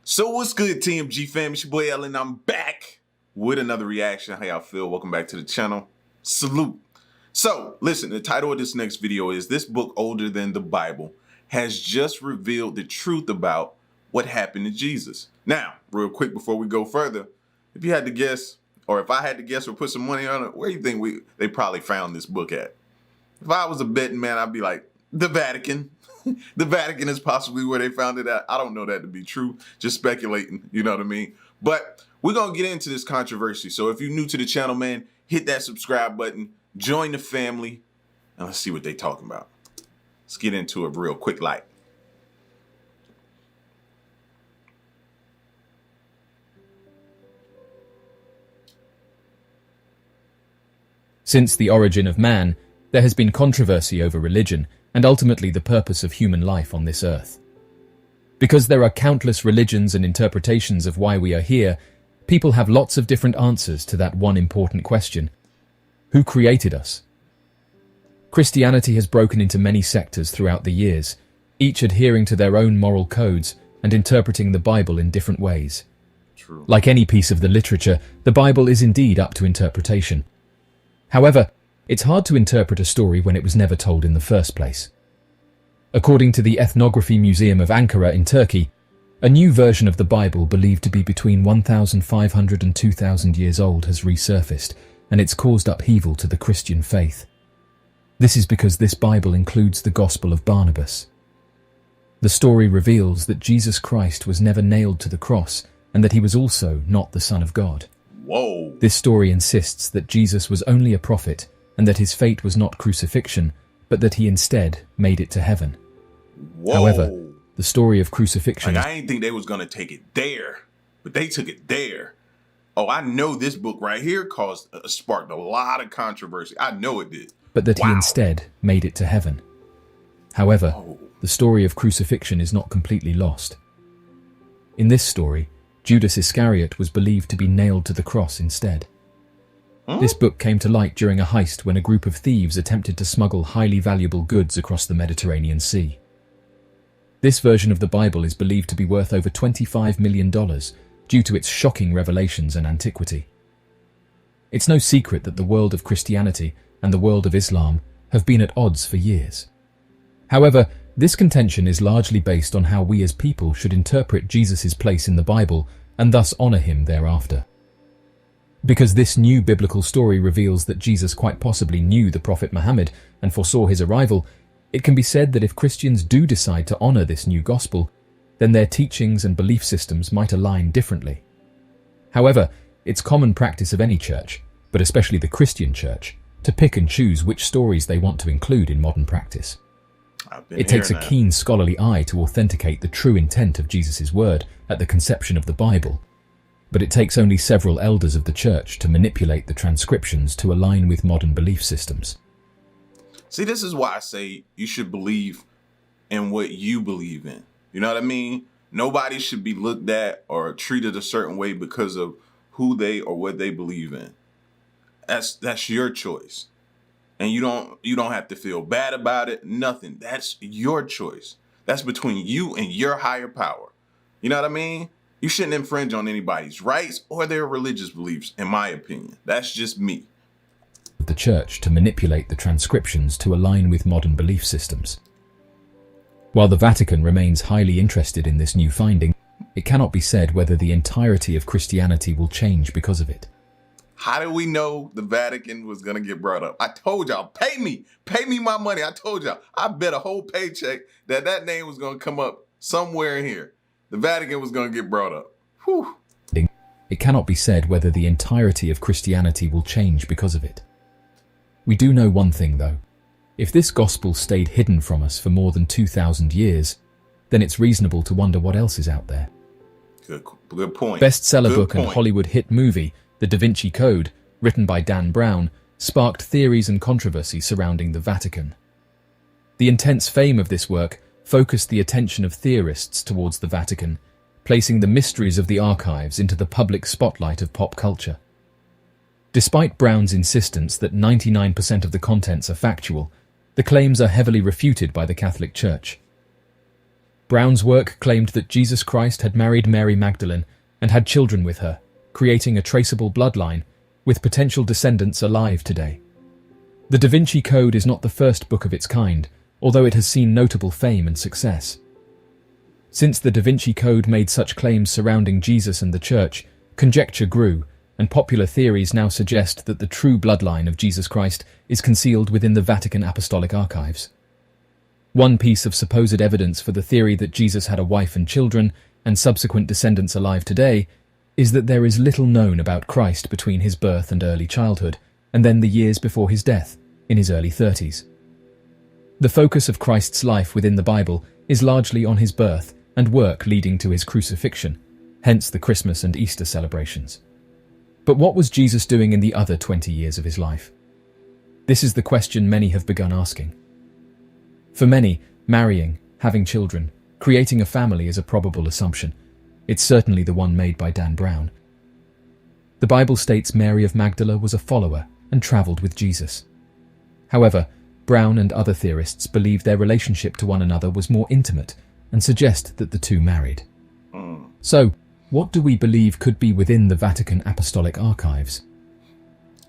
So what's good, TMG fam? It's your boy Ellen. I'm back with another reaction. How y'all feel? Welcome back to the channel. Salute. So listen, the title of this next video is "This Book Older Than the Bible Has Just Revealed the Truth About What Happened to Jesus." Now, real quick before we go further, if you had to guess, or if I had to guess or put some money on it, where do you think they probably found this book at? If I was a betting man, I'd be like, the Vatican. The Vatican is possibly where they found it at. I don't know that to be true. Just speculating, you know what I mean? But we're going to get into this controversy. So if you're new to the channel, man, hit that subscribe button, join the family, and let's see what they talking about. Let's get into it real quick like. Since the origin of man, there has been controversy over religion and ultimately the purpose of human life on this earth. Because there are countless religions and interpretations of why we are here, people have lots of different answers to that one important question: who created us? Christianity has broken into many sectors throughout the years, each adhering to their own moral codes and interpreting the Bible in different ways. True. Like any piece of the literature, the Bible is indeed up to interpretation. However, it's hard to interpret a story when it was never told in the first place. According to the Ethnography Museum of Ankara in Turkey, a new version of the Bible believed to be between 1,500 and 2,000 years old has resurfaced, and it's caused upheaval to the Christian faith. This is because this Bible includes the Gospel of Barnabas. The story reveals that Jesus Christ was never nailed to the cross and that he was also not the Son of God. Whoa. This story insists that Jesus was only a prophet and that his fate was not crucifixion, but that he instead made it to heaven. Whoa. However, the story of crucifixion... I didn't think they was going to take it there, but they took it there. Oh, I know this book right here sparked a lot of controversy. I know it did. But that he instead made it to heaven. However, the story of crucifixion is not completely lost. In this story, Judas Iscariot was believed to be nailed to the cross instead. This book came to light during a heist when a group of thieves attempted to smuggle highly valuable goods across the Mediterranean Sea. This version of the Bible is believed to be worth over $25 million due to its shocking revelations and antiquity. It's no secret that the world of Christianity and the world of Islam have been at odds for years. However, this contention is largely based on how we as people should interpret Jesus' place in the Bible and thus honor him thereafter. Because this new biblical story reveals that Jesus quite possibly knew the Prophet Muhammad and foresaw his arrival, it can be said that if Christians do decide to honor this new gospel, then their teachings and belief systems might align differently. However, it's common practice of any church, but especially the Christian church, to pick and choose which stories they want to include in modern practice. It takes a keen scholarly eye to authenticate the true intent of Jesus' word at the conception of the Bible, but it takes only several elders of the church to manipulate the transcriptions to align with modern belief systems. See, this is why I say you should believe in what you believe in. You know what I mean? Nobody should be looked at or treated a certain way because of who they or what they believe in. That's your choice. And you don't have to feel bad about it. Nothing. That's your choice. That's between you and your higher power. You know what I mean? You shouldn't infringe on anybody's rights or their religious beliefs, in my opinion. That's just me. The church to manipulate the transcriptions to align with modern belief systems. While the Vatican remains highly interested in this new finding, it cannot be said whether the entirety of Christianity will change because of it. How do we know the Vatican was going to get brought up? I told y'all, pay me my money. I told y'all, I bet a whole paycheck that name was going to come up somewhere in here. The Vatican was going to get brought up. Whew. It cannot be said whether the entirety of Christianity will change because of it. We do know one thing though. If this gospel stayed hidden from us for more than 2,000 years, then it's reasonable to wonder what else is out there. Good point. Bestseller book and Hollywood hit movie, The Da Vinci Code, written by Dan Brown, sparked theories and controversy surrounding the Vatican. The intense fame of this work focused the attention of theorists towards the Vatican, placing the mysteries of the archives into the public spotlight of pop culture. Despite Brown's insistence that 99% of the contents are factual, the claims are heavily refuted by the Catholic Church. Brown's work claimed that Jesus Christ had married Mary Magdalene and had children with her, creating a traceable bloodline with potential descendants alive today. The Da Vinci Code is not the first book of its kind, although it has seen notable fame and success. Since the Da Vinci Code made such claims surrounding Jesus and the Church, conjecture grew, and popular theories now suggest that the true bloodline of Jesus Christ is concealed within the Vatican Apostolic Archives. One piece of supposed evidence for the theory that Jesus had a wife and children, and subsequent descendants alive today, is that there is little known about Christ between his birth and early childhood, and then the years before his death, in his early 30s. The focus of Christ's life within the Bible is largely on his birth and work leading to his crucifixion, hence the Christmas and Easter celebrations. But what was Jesus doing in the other 20 years of his life? This is the question many have begun asking. For many, marrying, having children, creating a family is a probable assumption. It's certainly the one made by Dan Brown. The Bible states Mary of Magdala was a follower and travelled with Jesus. However, Brown and other theorists believe their relationship to one another was more intimate and suggest that the two married. So, what do we believe could be within the Vatican Apostolic Archives?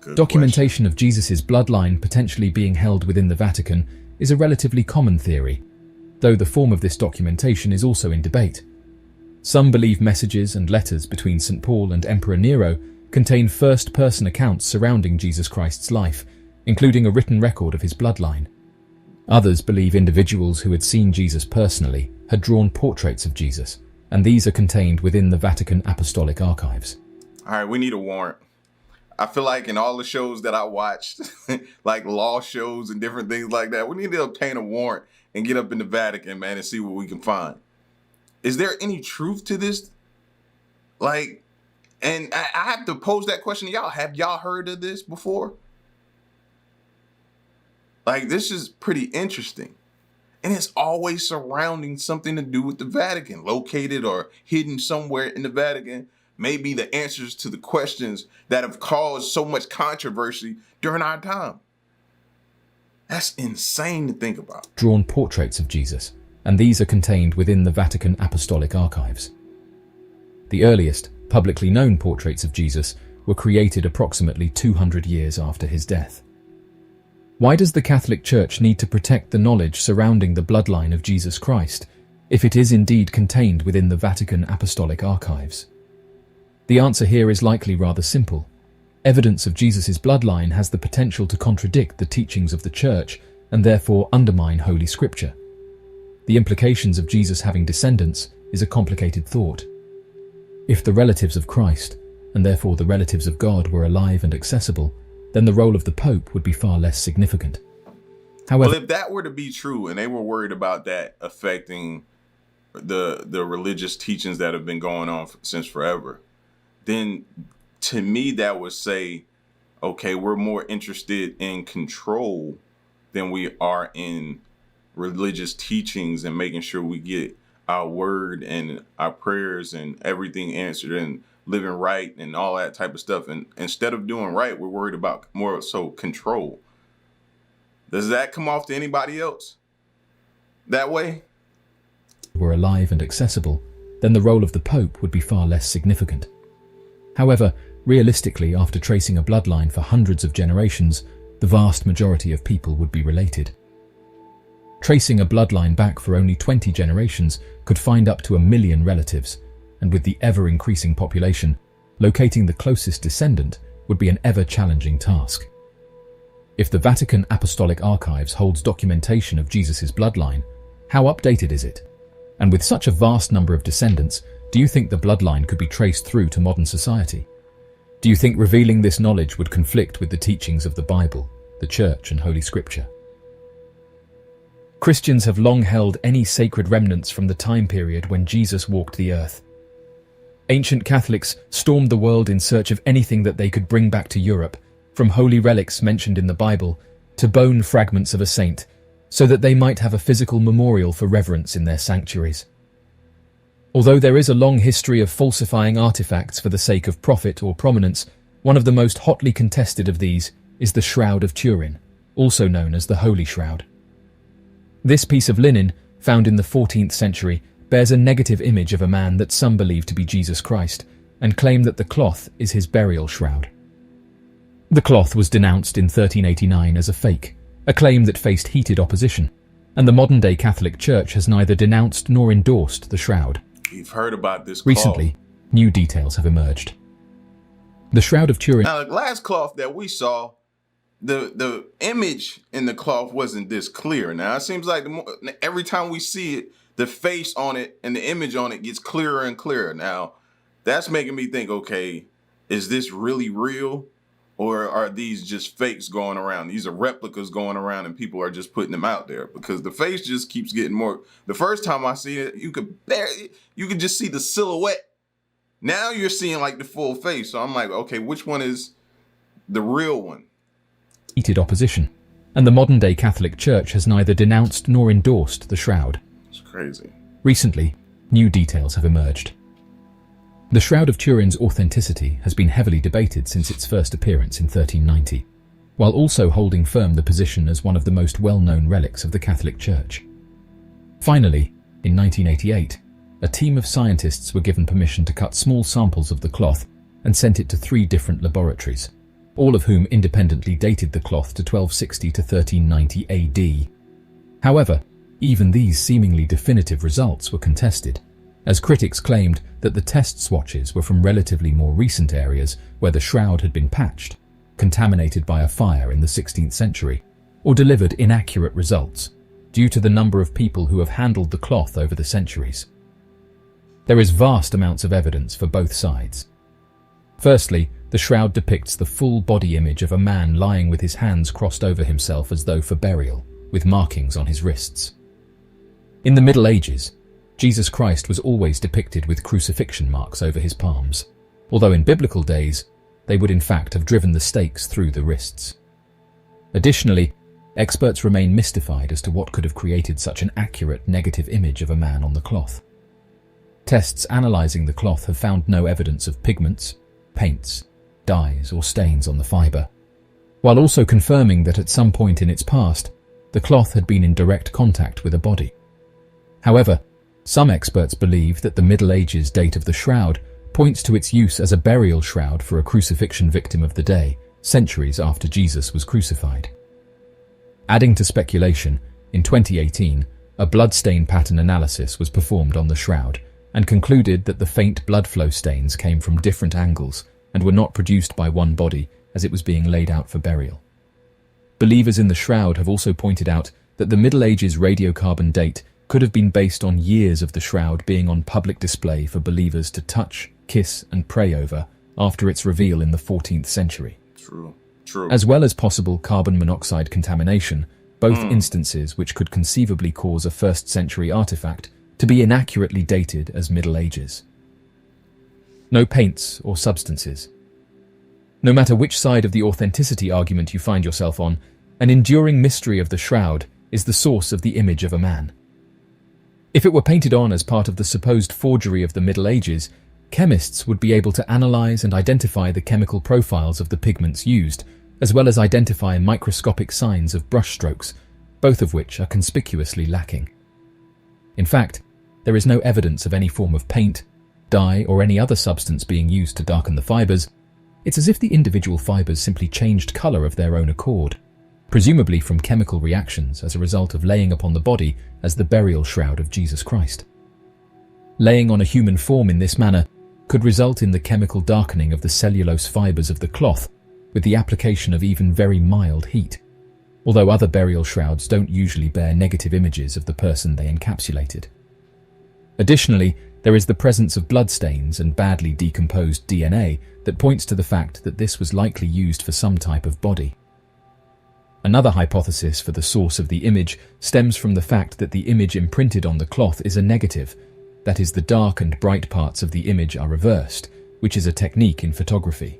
Good Documentation of Jesus' bloodline potentially being held within the Vatican is a relatively common theory, though the form of this documentation is also in debate. Some believe messages and letters between St. Paul and Emperor Nero contain first-person accounts surrounding Jesus Christ's life, including a written record of his bloodline. Others believe individuals who had seen Jesus personally had drawn portraits of Jesus, and these are contained within the Vatican Apostolic Archives. All right, we need a warrant. I feel like in all the shows that I watched, like law shows and different things like that, we need to obtain a warrant and get up in the Vatican, man, and see what we can find. Is there any truth to this? Like, and I have to pose that question to y'all. Have y'all heard of this before? Like, this is pretty interesting. And it's always surrounding something to do with the Vatican, located or hidden somewhere in the Vatican. Maybe the answers to the questions that have caused so much controversy during our time. That's insane to think about. Drawn portraits of Jesus, and these are contained within the Vatican Apostolic Archives. The earliest, publicly known portraits of Jesus were created approximately 200 years after his death. Why does the Catholic Church need to protect the knowledge surrounding the bloodline of Jesus Christ, if it is indeed contained within the Vatican Apostolic Archives? The answer here is likely rather simple. Evidence of Jesus' bloodline has the potential to contradict the teachings of the Church and therefore undermine Holy Scripture. The implications of Jesus having descendants is a complicated thought. If the relatives of Christ, and therefore the relatives of God, were alive and accessible, then the role of the Pope would be far less significant. However, well, if that were to be true and they were worried about that affecting the religious teachings that have been going on since forever, then to me that would say, okay, we're more interested in control than we are in religious teachings and making sure we get our word and our prayers and everything answered and living right and all that type of stuff. And instead of doing right, we're worried about more so control. Does that come off to anybody else that way? Were alive and accessible, then the role of the Pope would be far less significant. However, realistically, after tracing a bloodline for hundreds of generations, the vast majority of people would be related. Tracing a bloodline back for only 20 generations could find up to 1 million relatives, and with the ever-increasing population, locating the closest descendant would be an ever-challenging task. If the Vatican Apostolic Archives holds documentation of Jesus' bloodline, how updated is it? And with such a vast number of descendants, do you think the bloodline could be traced through to modern society? Do you think revealing this knowledge would conflict with the teachings of the Bible, the Church, and Holy Scripture? Christians have long held any sacred remnants from the time period when Jesus walked the earth. Ancient Catholics stormed the world in search of anything that they could bring back to Europe, from holy relics mentioned in the Bible to bone fragments of a saint, so that they might have a physical memorial for reverence in their sanctuaries. Although there is a long history of falsifying artifacts for the sake of profit or prominence, one of the most hotly contested of these is the Shroud of Turin, also known as the Holy Shroud. This piece of linen, found in the 14th century, bears a negative image of a man that some believe to be Jesus Christ, and claim that the cloth is his burial shroud. The cloth was denounced in 1389 as a fake, a claim that faced heated opposition, and the modern-day Catholic Church has neither denounced nor endorsed the shroud. We've heard about this cloth. Recently, new details have emerged. The Shroud of Turin... Now, the last cloth that we saw, the image in the cloth wasn't this clear. Now, it seems like every time we see it, the face on it and the image on it gets clearer and clearer. Now, that's making me think, okay, is this really real? Or are these just fakes going around? These are replicas going around and people are just putting them out there, because the face just keeps getting more. The first time I see it, you could just see the silhouette. Now you're seeing like the full face. So I'm like, okay, which one is the real one? Heated opposition, and the modern-day Catholic Church has neither denounced nor endorsed the shroud. It's crazy. Recently, new details have emerged. The Shroud of Turin's authenticity has been heavily debated since its first appearance in 1390, while also holding firm the position as one of the most well-known relics of the Catholic Church. Finally, in 1988, a team of scientists were given permission to cut small samples of the cloth and sent it to 3 different laboratories, all of whom independently dated the cloth to 1260 to 1390 AD. However, even these seemingly definitive results were contested, as critics claimed that the test swatches were from relatively more recent areas where the shroud had been patched, contaminated by a fire in the 16th century, or delivered inaccurate results due to the number of people who have handled the cloth over the centuries. There is vast amounts of evidence for both sides. Firstly, the shroud depicts the full body image of a man lying with his hands crossed over himself as though for burial, with markings on his wrists. In the Middle Ages, Jesus Christ was always depicted with crucifixion marks over his palms, although in biblical days, they would in fact have driven the stakes through the wrists. Additionally, experts remain mystified as to what could have created such an accurate negative image of a man on the cloth. Tests analyzing the cloth have found no evidence of pigments, paints, dyes, or stains on the fiber, while also confirming that at some point in its past, the cloth had been in direct contact with a body. However, some experts believe that the Middle Ages date of the shroud points to its use as a burial shroud for a crucifixion victim of the day, centuries after Jesus was crucified. Adding to speculation, in 2018, a bloodstain pattern analysis was performed on the shroud and concluded that the faint blood flow stains came from different angles and were not produced by one body as it was being laid out for burial. Believers in the shroud have also pointed out that the Middle Ages radiocarbon date could have been based on years of the shroud being on public display for believers to touch, kiss, and pray over after its reveal in the 14th century. True. As well as possible carbon monoxide contamination, both instances which could conceivably cause a 1st century artifact to be inaccurately dated as Middle Ages. No paints or substances. No matter which side of the authenticity argument you find yourself on, an enduring mystery of the shroud is the source of the image of a man. If it were painted on as part of the supposed forgery of the Middle Ages, chemists would be able to analyze and identify the chemical profiles of the pigments used, as well as identify microscopic signs of brushstrokes, both of which are conspicuously lacking. In fact, there is no evidence of any form of paint, dye, or any other substance being used to darken the fibers. It's as if the individual fibers simply changed color of their own accord, presumably from chemical reactions as a result of laying upon the body as the burial shroud of Jesus Christ. Laying on a human form in this manner could result in the chemical darkening of the cellulose fibers of the cloth with the application of even very mild heat, although other burial shrouds don't usually bear negative images of the person they encapsulated. Additionally, there is the presence of bloodstains and badly decomposed DNA that points to the fact that this was likely used for some type of body. Another hypothesis for the source of the image stems from the fact that the image imprinted on the cloth is a negative, that is, the dark and bright parts of the image are reversed, which is a technique in photography.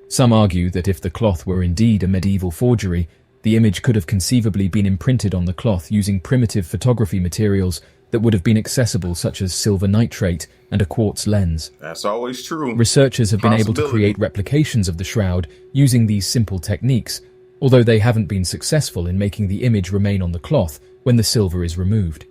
Some argue that if the cloth were indeed a medieval forgery, the image could have conceivably been imprinted on the cloth using primitive photography materials that would have been accessible, such as silver nitrate and a quartz lens. That's always true. Researchers have been able to create replications of the shroud using these simple techniques, although they haven't been successful in making the image remain on the cloth when the silver is removed.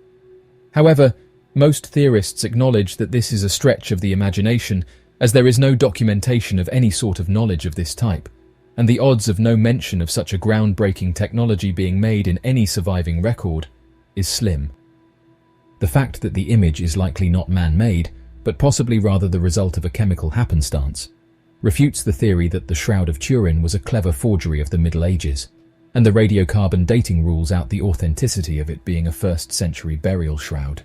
However, most theorists acknowledge that this is a stretch of the imagination, as there is no documentation of any sort of knowledge of this type, and the odds of no mention of such a groundbreaking technology being made in any surviving record is slim. The fact that the image is likely not man-made, but possibly rather the result of a chemical happenstance, refutes the theory that the Shroud of Turin was a clever forgery of the Middle Ages, and the radiocarbon dating rules out the authenticity of it being a 1st century burial shroud.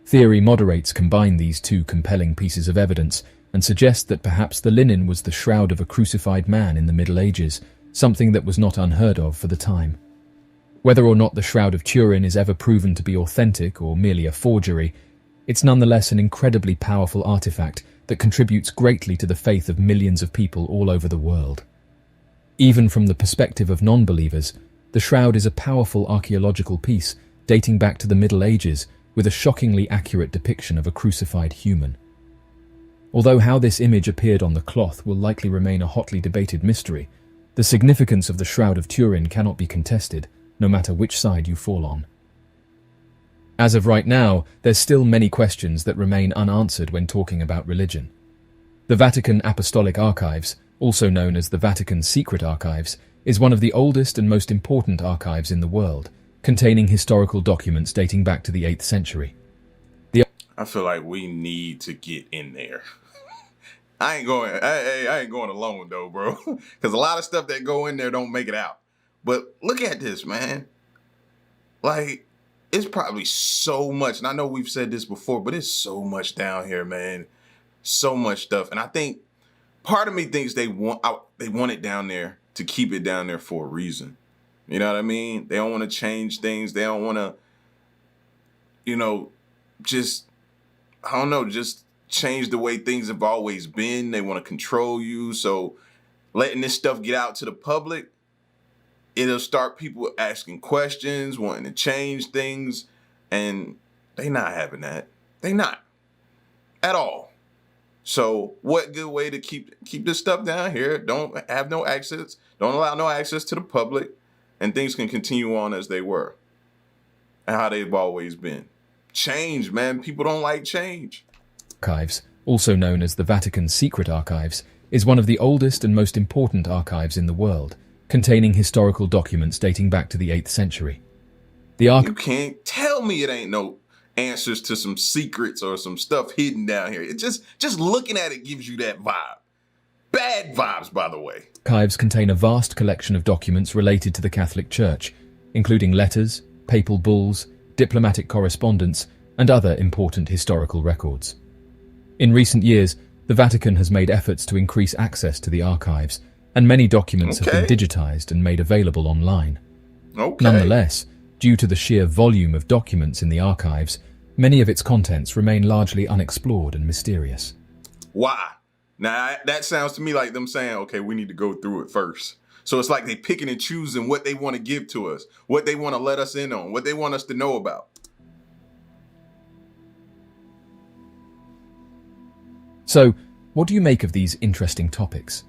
Theory moderates combine these two compelling pieces of evidence and suggest that perhaps the linen was the shroud of a crucified man in the Middle Ages, something that was not unheard of for the time. Whether or not the Shroud of Turin is ever proven to be authentic or merely a forgery, it's nonetheless an incredibly powerful artifact that contributes greatly to the faith of millions of people all over the world. Even from the perspective of non-believers, the shroud is a powerful archaeological piece dating back to the Middle Ages with a shockingly accurate depiction of a crucified human. Although how this image appeared on the cloth will likely remain a hotly debated mystery, the significance of the Shroud of Turin cannot be contested, no matter which side you fall on. As of right now, there's still many questions that remain unanswered when talking about religion. The Vatican Apostolic Archives, also known as the Vatican Secret Archives, is one of the oldest and most important archives in the world, containing historical documents dating back to the 8th century. I feel like we need to get in there. I ain't going alone though, bro. Because a lot of stuff that go in there don't make it out. But look at this, man. Like, it's probably so much. And I know we've said this before, but it's so much down here, man. So much stuff. And I think part of me thinks they want it down there to keep it down there for a reason. You know what I mean? They don't want to change things. They don't want to, just change the way things have always been. They want to control you. So letting this stuff get out to the public, it'll start people asking questions, wanting to change things. And they not having that. They not at all. So what good way to keep this stuff down here? Don't have no access. Don't allow no access to the public. And things can continue on as they were and how they've always been. Change, man. People don't like change. Archives, also known as the Vatican Secret Archives, is one of the oldest and most important archives in the world, containing historical documents dating back to the 8th century. You can't tell me it ain't no answers to some secrets or some stuff hidden down here. It just looking at it gives you that vibe. Bad vibes, by the way. Archives contain a vast collection of documents related to the Catholic Church, including letters, papal bulls, diplomatic correspondence, and other important historical records. In recent years, the Vatican has made efforts to increase access to the archives, and many documents have been digitized and made available online. Nonetheless, due to the sheer volume of documents in the archives, many of its contents remain largely unexplored and mysterious. Why? Now, that sounds to me like them saying, okay, we need to go through it first. So it's like they picking and choosing what they want to give to us, what they want to let us in on, what they want us to know about. So, what do you make of these interesting topics?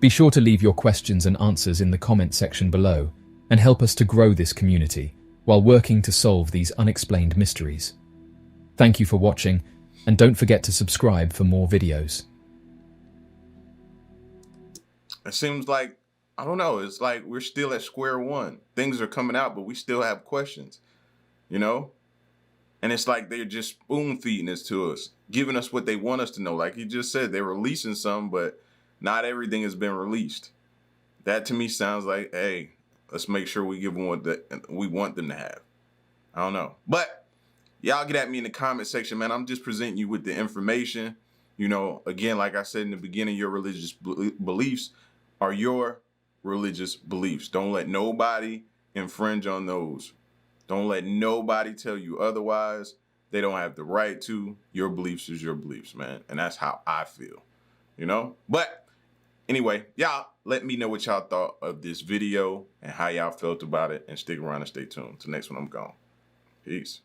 Be sure to leave your questions and answers in the comment section below and help us to grow this community while working to solve these unexplained mysteries. Thank you for watching, and don't forget to subscribe for more videos. It seems like, I don't know, it's like we're still at square one. Things are coming out, but we still have questions, And it's like they're just spoon feeding this to us, giving us what they want us to know. Like you just said, they're releasing some, but not everything has been released. That to me sounds like, hey, let's make sure we give them what we want them to have. I don't know. But y'all get at me in the comment section, man. I'm just presenting you with the information. Again, like I said in the beginning, your religious beliefs are your religious beliefs. Don't let nobody infringe on those. Don't let nobody tell you otherwise. They don't have the right to. Your beliefs is your beliefs, man. And that's how I feel, But anyway, y'all let me know what y'all thought of this video and how y'all felt about it. And stick around and stay tuned. Till next one, I'm gone. Peace.